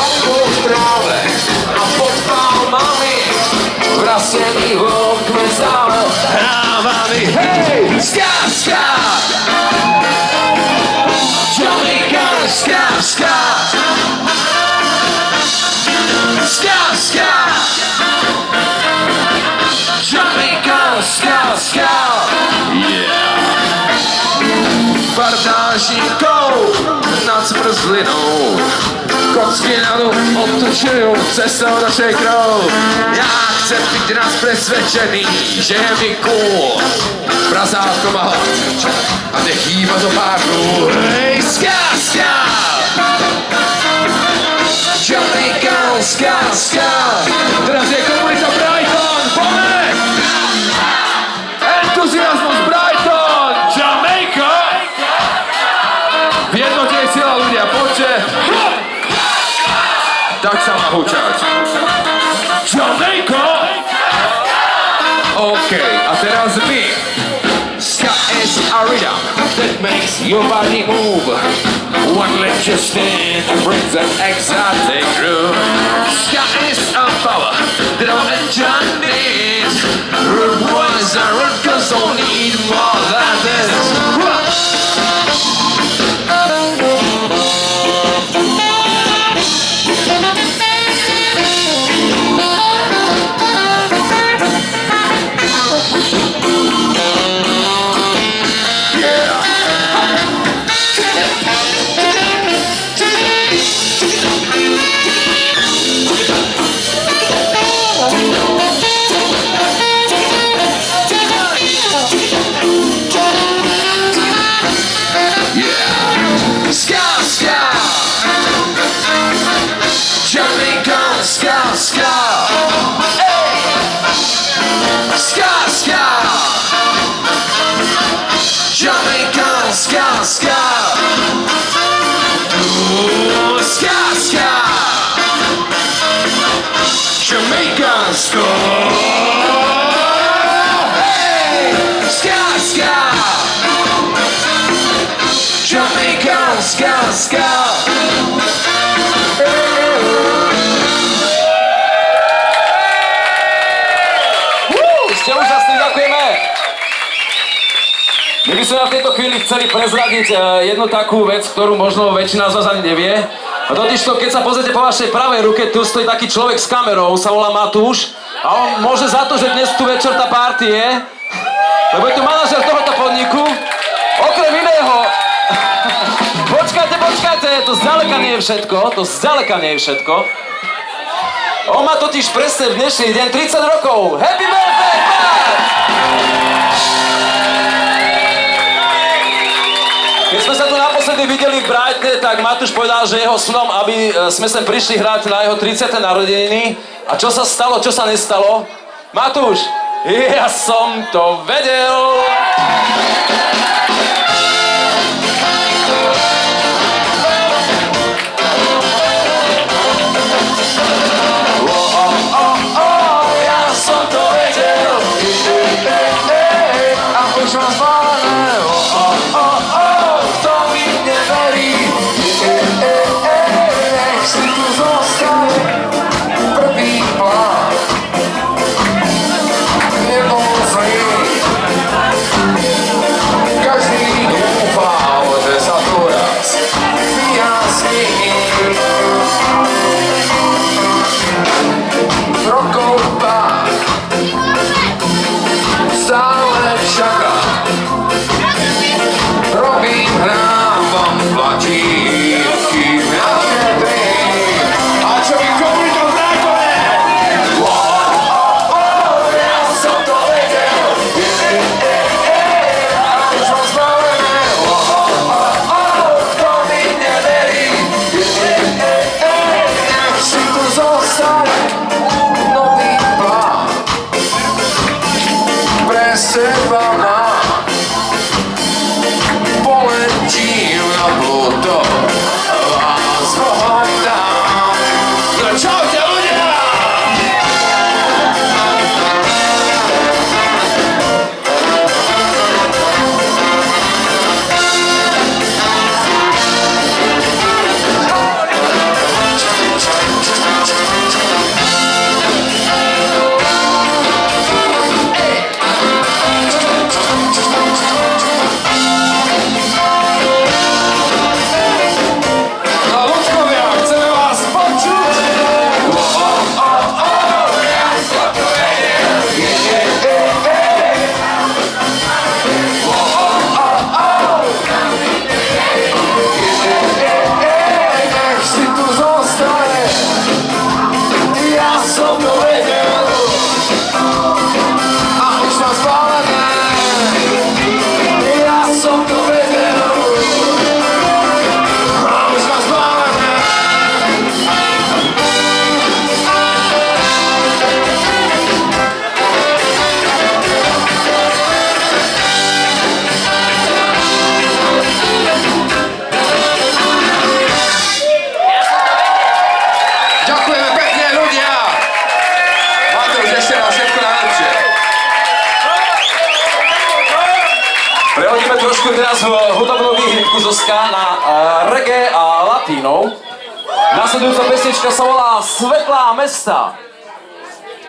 Palivo v tráve a pod palmami vrastený v okne zále hrávami. Hej, ska, ska! Jamaica, ska, ska! Ska, ska! Jamaica, ska, ska! Yeah! Pardážníkov nad zmrzlinou kocky na dom otočujú cestou našej krov. Ja chcem byť raz presvedčený, že je mi cool Brazátko má hlad a nech hýba do párku. Hej, ska, ska! Jamaica, ska, ska! Teraz je komunita Brighton, poďme! Entuziasmus Brighton! Jamaica! V jednote je sila ľudia, poďte! Tak sa má hučať. Jamaica! OK, a teraz my. Ska is a rhythm that makes your body move. One leg just stand brings an exotic groove. Ska is a power that all the John needs. Rude boys and rude girls don't need more than this. Ste úžasní, ďakujeme. My by sme na tejto chvíli chceli prezradiť jednu takú vec, ktorú možno väčšina z vás ani nevie. A totižto, keď sa pozrite po vašej pravej ruke, tu stojí taký človek s kamerou, sa volá Matúš. A on môže za to, že dnes tu večer tá party je, lebo je tu manažer tohoto podniku. Okrem iného... Počkajte, to zďaleka nie je všetko, On má totiž presne v dnešný deň 30 rokov. Happy birthday, Mark! Keď sme sa tu naposledy videli v Brightone, tak Matúš povedal, že jeho snom, aby sme sem prišli hrať na jeho 30. narodeniny. A čo sa stalo, čo sa nestalo? Matúš, ja som to vedel! trošku teraz hudobnú výhybku zo ska na reggae a latínov. Nasledujúca pesnička sa volá Svetlá mesta.